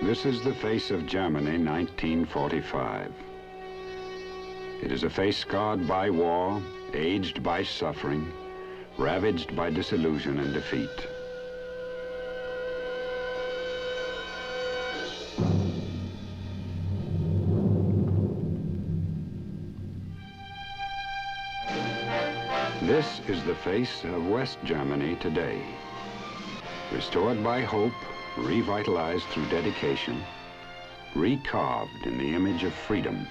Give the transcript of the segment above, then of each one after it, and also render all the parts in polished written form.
This is the face of Germany, 1945. It is a face scarred by war, aged by suffering, ravaged by disillusion and defeat. This is the face of West Germany today. Restored by hope, revitalized through dedication, recarved in the image of freedom.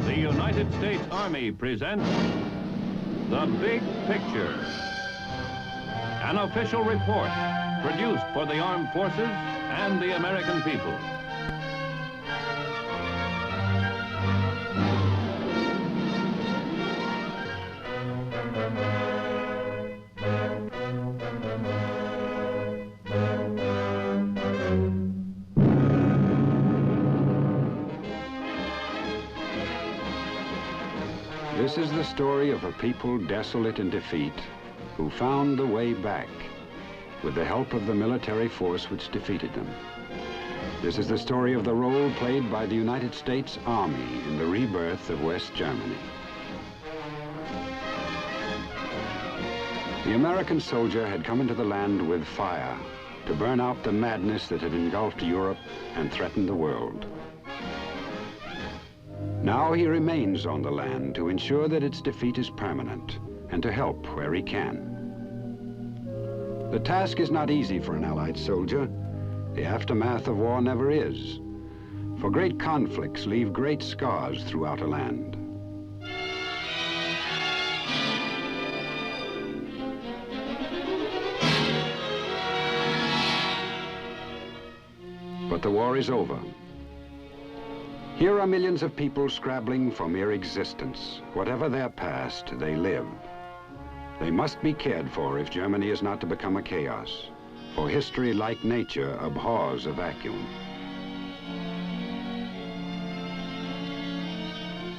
The United States Army presents The Big Picture, an official report produced for the armed forces and the American people. This is the story of a people desolate in defeat who found the way back with the help of the military force which defeated them. This is the story of the role played by the United States Army in the rebirth of West Germany. The American soldier had come into the land with fire to burn out the madness that had engulfed Europe and threatened the world. Now he remains on the land to ensure that its defeat is permanent and to help where he can. The task is not easy for an Allied soldier. The aftermath of war never is. For great conflicts leave great scars throughout a land. But the war is over. Here are millions of people scrabbling for mere existence. Whatever their past, they live. They must be cared for if Germany is not to become a chaos. For history, like nature, abhors a vacuum.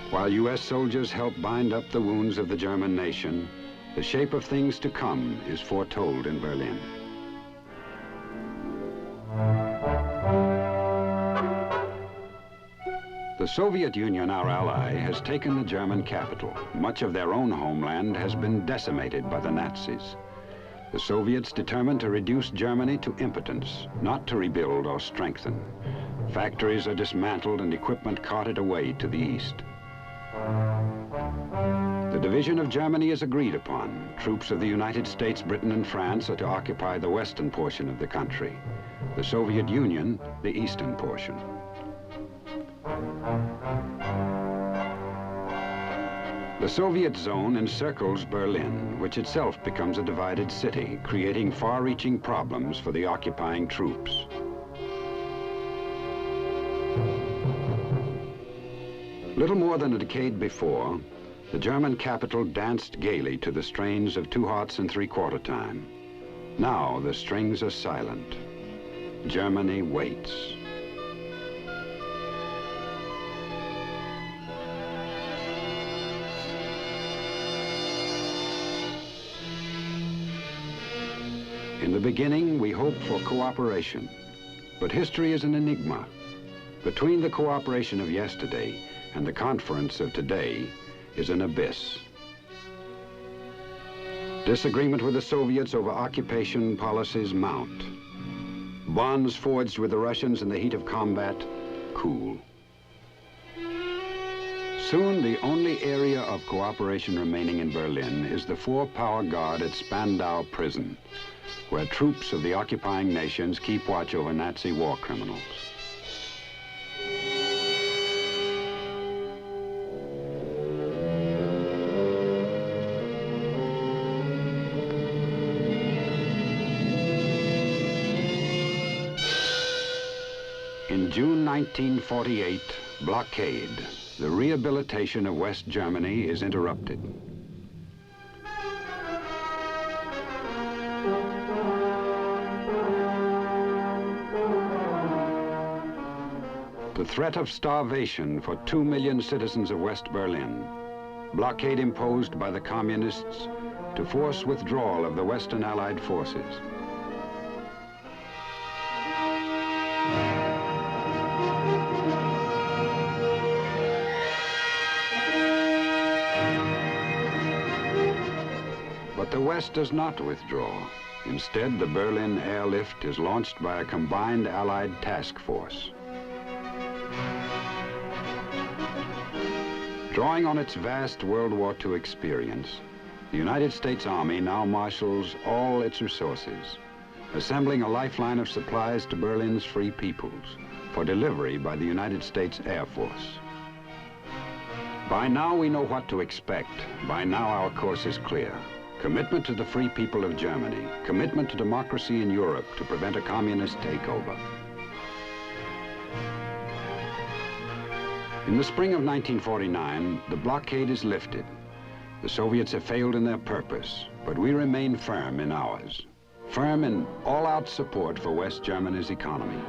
While U.S. soldiers help bind up the wounds of the German nation, the shape of things to come is foretold in Berlin. The Soviet Union, our ally, has taken the German capital. Much of their own homeland has been decimated by the Nazis. The Soviets determined to reduce Germany to impotence, not to rebuild or strengthen. Factories are dismantled and equipment carted away to the east. The division of Germany is agreed upon. Troops of the United States, Britain, and France are to occupy the western portion of the country. The Soviet Union, the eastern portion. The Soviet zone encircles Berlin, which itself becomes a divided city, creating far-reaching problems for the occupying troops. Little more than a decade before, the German capital danced gaily to the strains of 2 Hearts and 3/4 Time. Now the strings are silent. Germany waits. In the beginning, we hoped for cooperation, but history is an enigma. Between the cooperation of yesterday and the conference of today is an abyss. Disagreement with the Soviets over occupation policies mount. Bonds forged with the Russians in the heat of combat cool. Soon, the only area of cooperation remaining in Berlin is the 4-Power Guard at Spandau Prison, where troops of the occupying nations keep watch over Nazi war criminals. In June 1948, blockade, the rehabilitation of West Germany is interrupted. The threat of starvation for 2 million citizens of West Berlin. Blockade imposed by the communists to force withdrawal of the Western Allied forces. But the West does not withdraw. Instead, the Berlin airlift is launched by a combined Allied task force. Drawing on its vast World War II experience, the United States Army now marshals all its resources, assembling a lifeline of supplies to Berlin's free peoples for delivery by the United States Air Force. By now we know what to expect. By now our course is clear. Commitment to the free people of Germany, commitment to democracy in Europe to prevent a communist takeover. In the spring of 1949, the blockade is lifted. The Soviets have failed in their purpose, but we remain firm in ours, firm in all-out support for West Germany's economy.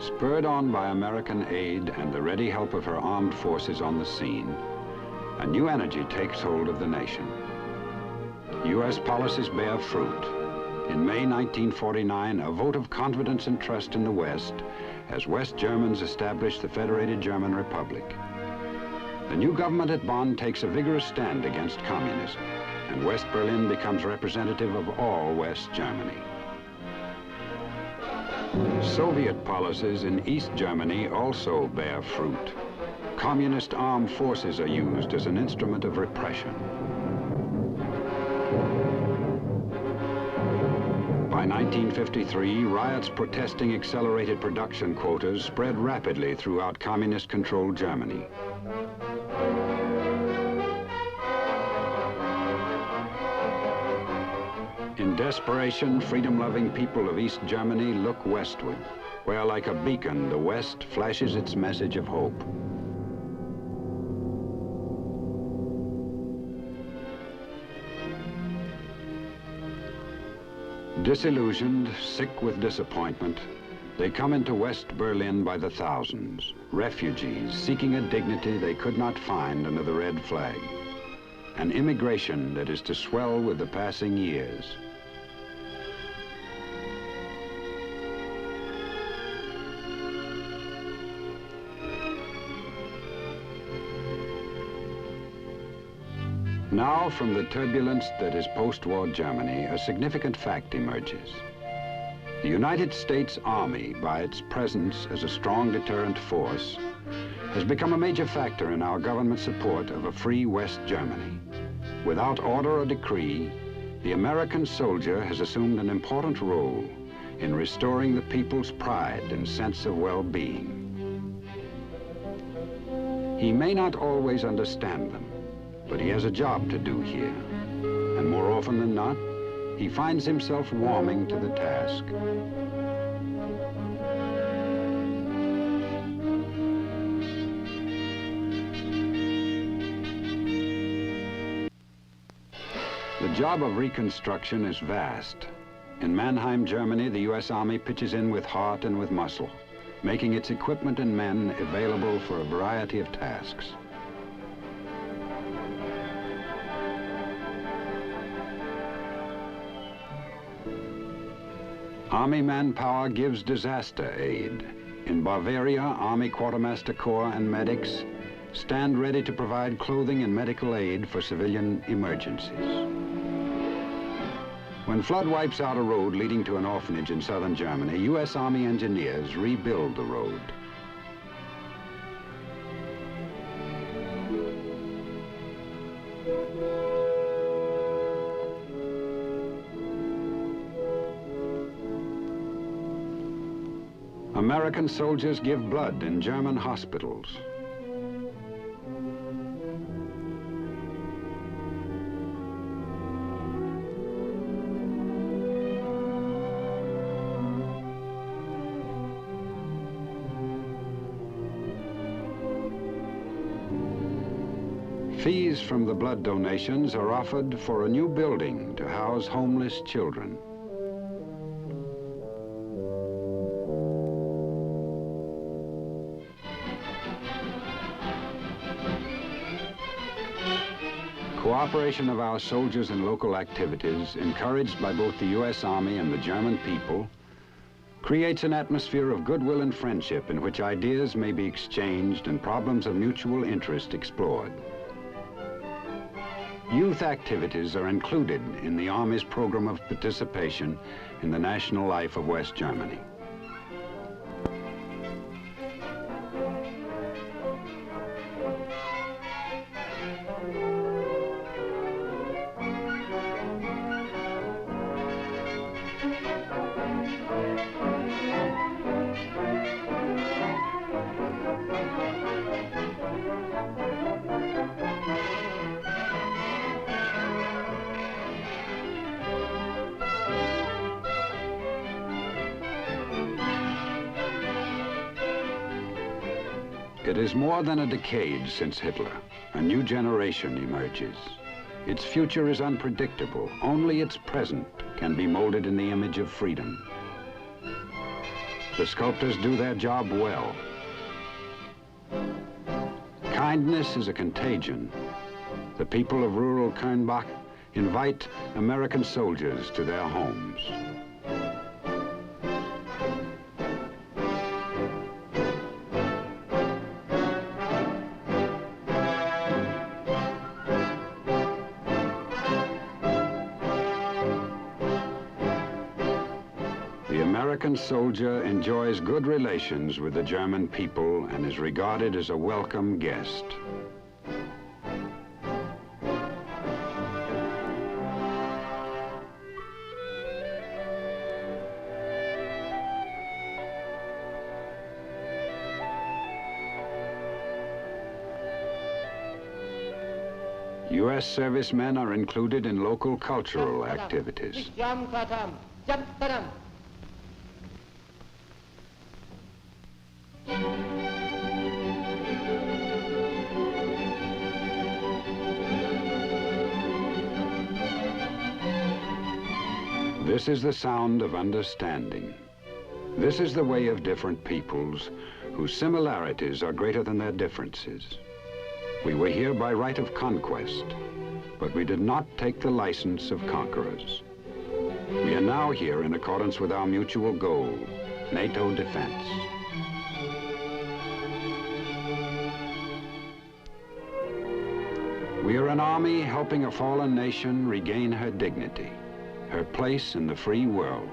Spurred on by American aid and the ready help of her armed forces on the scene, a new energy takes hold of the nation. U.S. policies bear fruit. In May 1949, a vote of confidence and trust in the West as West Germans establish the Federated German Republic. The new government at Bonn takes a vigorous stand against communism, and West Berlin becomes representative of all West Germany. Soviet policies in East Germany also bear fruit. Communist armed forces are used as an instrument of repression. By 1953, riots protesting accelerated production quotas spread rapidly throughout communist-controlled Germany. In desperation, freedom-loving people of East Germany look westward, where like a beacon, the West flashes its message of hope. Disillusioned, sick with disappointment, they come into West Berlin by the thousands, refugees seeking a dignity they could not find under the red flag, an immigration that is to swell with the passing years. Now, from the turbulence that is post-war Germany, a significant fact emerges. The United States Army, by its presence as a strong deterrent force, has become a major factor in our government support of a free West Germany. Without order or decree, the American soldier has assumed an important role in restoring the people's pride and sense of well-being. He may not always understand them, but he has a job to do here. And more often than not, he finds himself warming to the task. The job of reconstruction is vast. In Mannheim, Germany, the U.S. Army pitches in with heart and with muscle, making its equipment and men available for a variety of tasks. Army manpower gives disaster aid. In Bavaria, Army Quartermaster Corps and medics stand ready to provide clothing and medical aid for civilian emergencies. When flood wipes out a road leading to an orphanage in southern Germany, U.S. Army engineers rebuild the road. American soldiers give blood in German hospitals. Fees from the blood donations are offered for a new building to house homeless children. Cooperation of our soldiers in local activities, encouraged by both the U.S. Army and the German people, creates an atmosphere of goodwill and friendship in which ideas may be exchanged and problems of mutual interest explored. Youth activities are included in the Army's program of participation in the national life of West Germany. It is more than a decade since Hitler. A new generation emerges. Its future is unpredictable. Only its present can be molded in the image of freedom. The sculptors do their job well. Kindness is a contagion. The people of rural Kernbach invite American soldiers to their homes. The American soldier enjoys good relations with the German people and is regarded as a welcome guest. U.S. servicemen are included in local cultural activities. This is the sound of understanding. This is the way of different peoples whose similarities are greater than their differences. We were here by right of conquest, but we did not take the license of conquerors. We are now here in accordance with our mutual goal, NATO defense. We are an army helping a fallen nation regain her dignity, her place in the free world.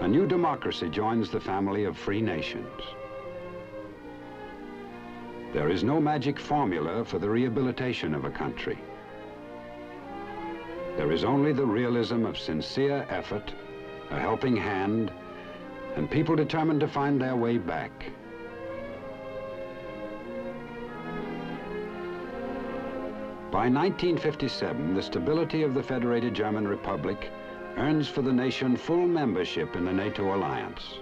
A new democracy joins the family of free nations. There is no magic formula for the rehabilitation of a country. There is only the realism of sincere effort, a helping hand, and people determined to find their way back. By 1957, the stability of the Federated German Republic earns for the nation full membership in the NATO alliance.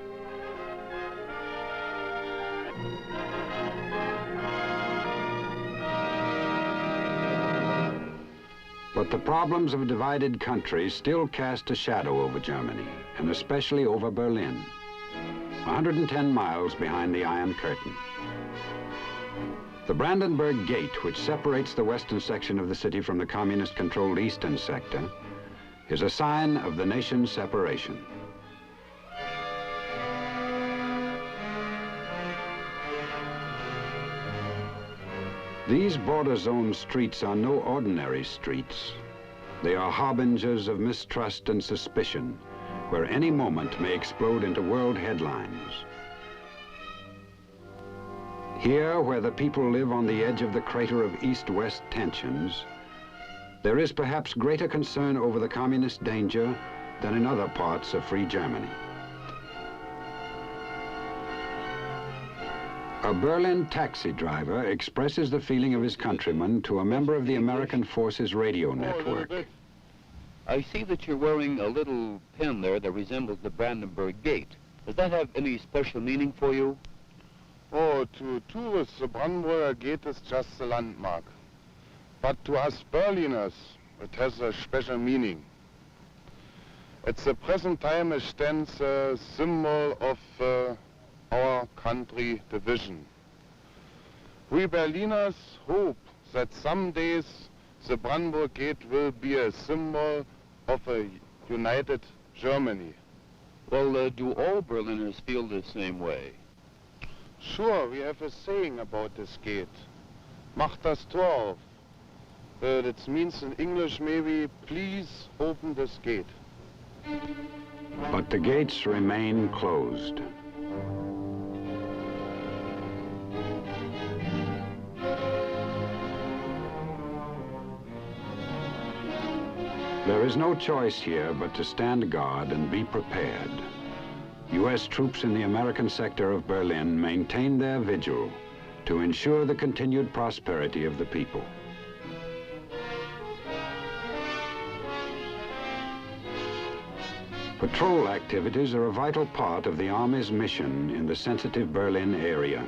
But the problems of divided countries still cast a shadow over Germany, and especially over Berlin, 110 miles behind the Iron Curtain. The Brandenburg Gate, which separates the western section of the city from the communist-controlled eastern sector, is a sign of the nation's separation. These border zone streets are no ordinary streets. They are harbingers of mistrust and suspicion, where any moment may explode into world headlines. Here, where the people live on the edge of the crater of east-west tensions, there is perhaps greater concern over the communist danger than in other parts of free Germany. A Berlin taxi driver expresses the feeling of his countrymen to a member of the American Forces radio network. I see that you're wearing a little pin there that resembles the Brandenburg Gate. Does that have any special meaning for you? Oh, to tourists, the Brandenburger Gate is just the landmark. but to us Berliners, it has a special meaning. At the present time, it stands a symbol of our country division. We Berliners hope that some days the Brandenburg Gate will be a symbol of a united Germany. Well, do all Berliners feel the same way? Sure, we have a saying about this gate. Mach das Tor auf. That means in English maybe, please open this gate. But the gates remain closed. There is no choice here but to stand guard and be prepared. U.S. troops in the American sector of Berlin maintain their vigil to ensure the continued prosperity of the people. Patrol activities are a vital part of the Army's mission in the sensitive Berlin area.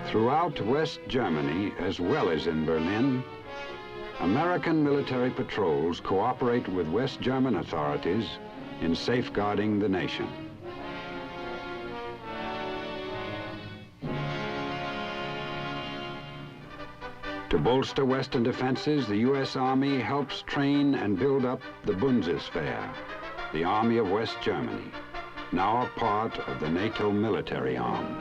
Throughout West Germany, as well as in Berlin, American military patrols cooperate with West German authorities in safeguarding the nation. To bolster Western defenses, the U.S. Army helps train and build up the Bundeswehr, the Army of West Germany, now a part of the NATO military arm.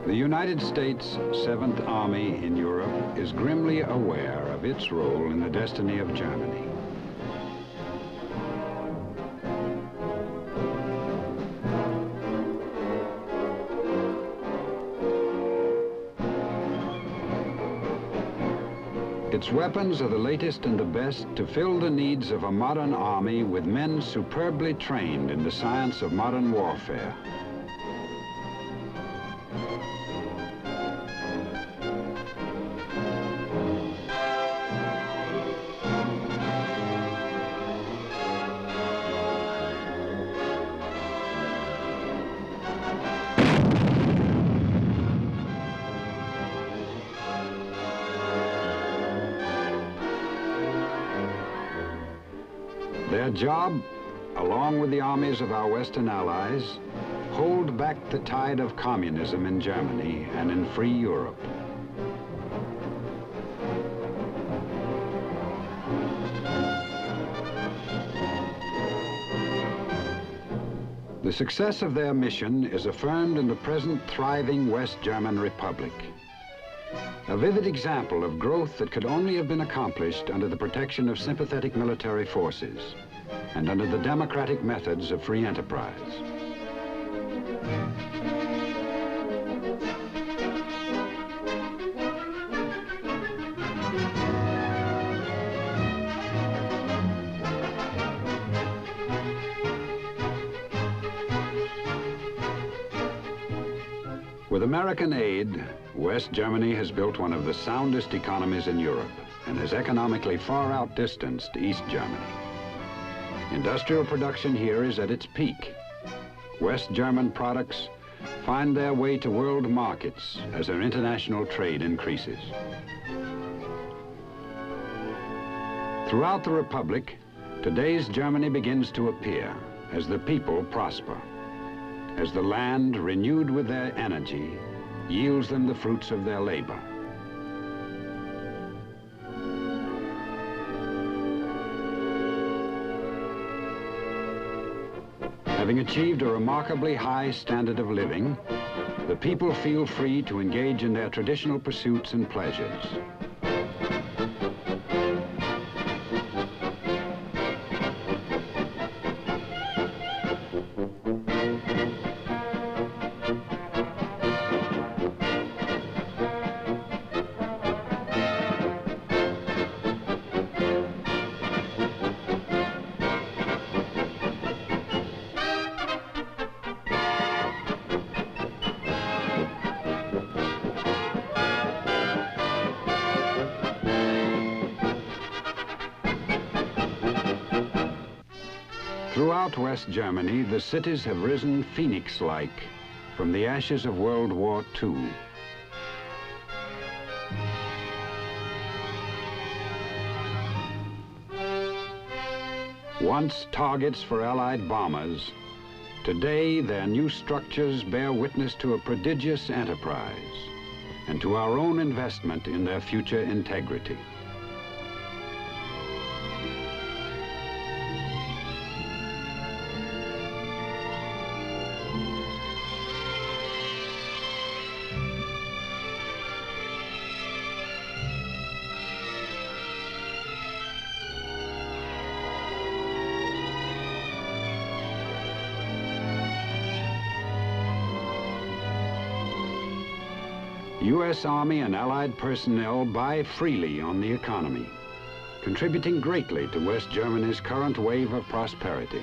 The United States 7th Army in Europe is grimly aware of its role in the destiny of Germany. Its weapons are the latest and the best to fill the needs of a modern army with men superbly trained in the science of modern warfare. Their job, along with the armies of our Western allies, hold back the tide of communism in Germany and in free Europe. The success of their mission is affirmed in the present thriving West German Republic. A vivid example of growth that could only have been accomplished under the protection of sympathetic military forces and under the democratic methods of free enterprise. With American aid, West Germany has built one of the soundest economies in Europe and has economically far outdistanced East Germany. Industrial production here is at its peak. West German products find their way to world markets as their international trade increases. Throughout the Republic, today's Germany begins to appear as the people prosper, as the land, renewed with their energy, yields them the fruits of their labor. Having achieved a remarkably high standard of living, the people feel free to engage in their traditional pursuits and pleasures. Throughout West Germany, the cities have risen phoenix-like from the ashes of World War II. Once targets for Allied bombers, today their new structures bear witness to a prodigious enterprise and to our own investment in their future integrity. U.S. Army and Allied personnel buy freely on the economy, contributing greatly to West Germany's current wave of prosperity.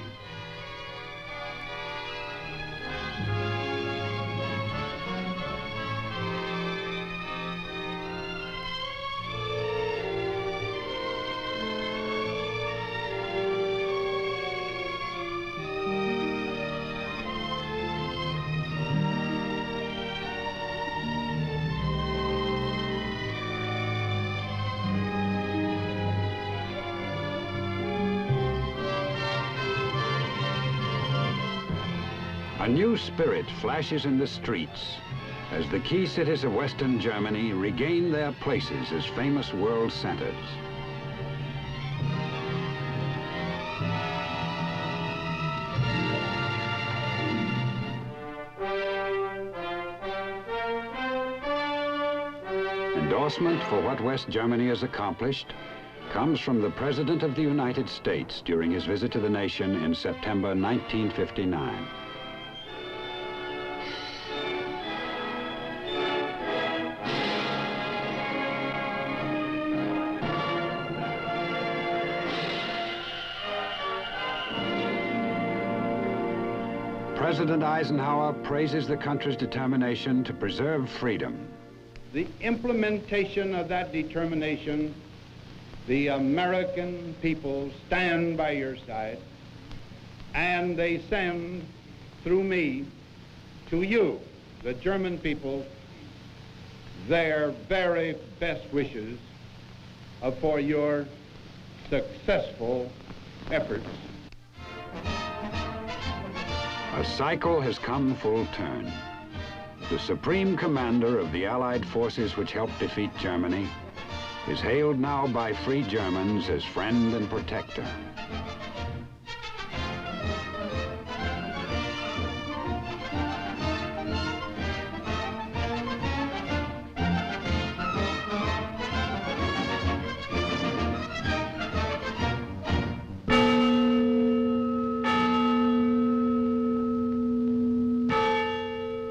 A new spirit flashes in the streets as the key cities of Western Germany regain their places as famous world centers. Endorsement for what West Germany has accomplished comes from the President of the United States during his visit to the nation in September 1959. President Eisenhower praises the country's determination to preserve freedom. The implementation of that determination, the American people stand by your side, and they send, through me, to you, the German people, their very best wishes for your successful efforts. A cycle has come full turn. The supreme commander of the Allied forces which helped defeat Germany is hailed now by free Germans as friend and protector.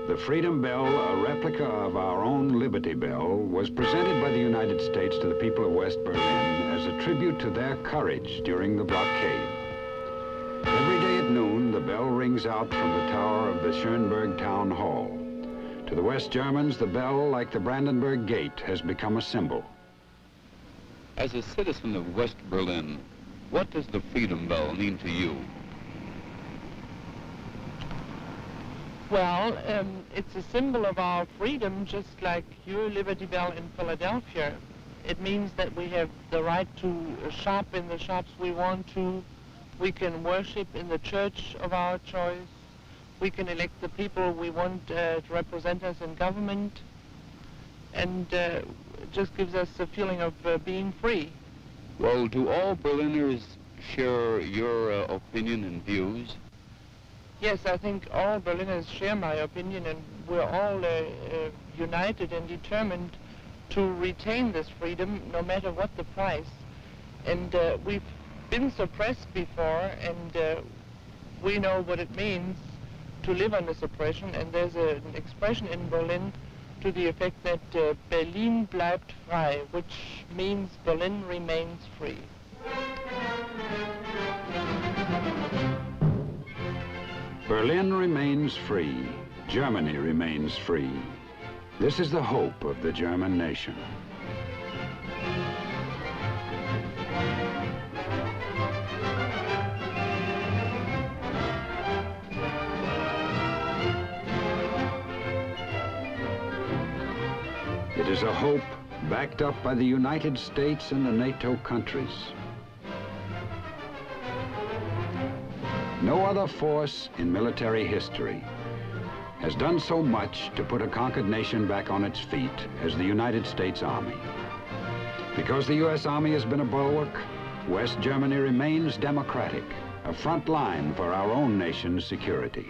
The Freedom Bell, a replica of our own Liberty Bell, was presented by the United States to the people of West Berlin as a tribute to their courage during the blockade. Every day at noon, the bell rings out from the tower of the Schönberg Town Hall. To the West Germans, the bell, like the Brandenburg Gate, has become a symbol. As a citizen of West Berlin, what does the Freedom Bell mean to you? Well, it's a symbol of our freedom, just like your Liberty Bell in Philadelphia. It means that we have the right to shop in the shops we want to. We can worship in the church of our choice. We can elect the people we want to represent us in government. And it just gives us a feeling of being free. Well, do all Berliners share your opinion and views? Yes, I think all Berliners share my opinion, and we're all united and determined to retain this freedom no matter what the price. And we've been suppressed before, and we know what it means to live under suppression, and there's an expression in Berlin to the effect that Berlin bleibt frei, which means Berlin remains free. Berlin remains free. Germany remains free. This is the hope of the German nation. It is a hope backed up by the United States and the NATO countries. No other force in military history has done so much to put a conquered nation back on its feet as the United States Army. Because the U.S. Army has been a bulwark, West Germany remains democratic, a front line for our own nation's security.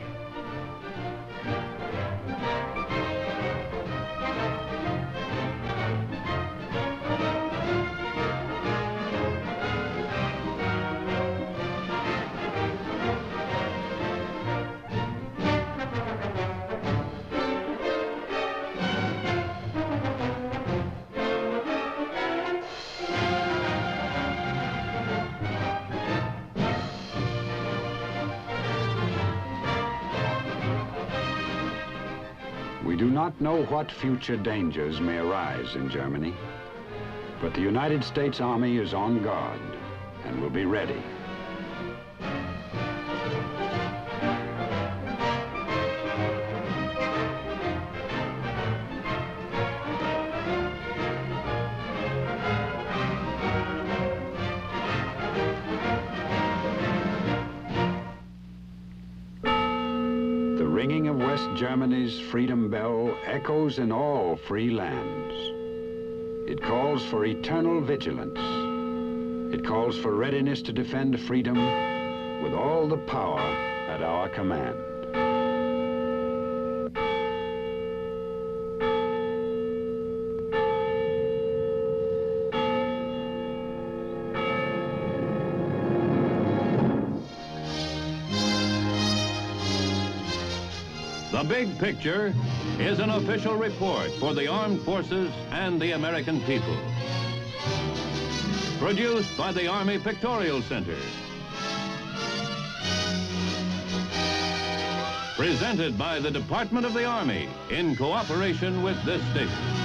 We do not know what future dangers may arise in Germany, but the United States Army is on guard and will be ready. The ringing of West Germany's freedom bell echoes in all free lands. It calls for eternal vigilance. It calls for readiness to defend freedom with all the power at our command. The Big Picture is an official report for the armed forces and the American people. Produced by the Army Pictorial Center. Presented by the Department of the Army in cooperation with this station.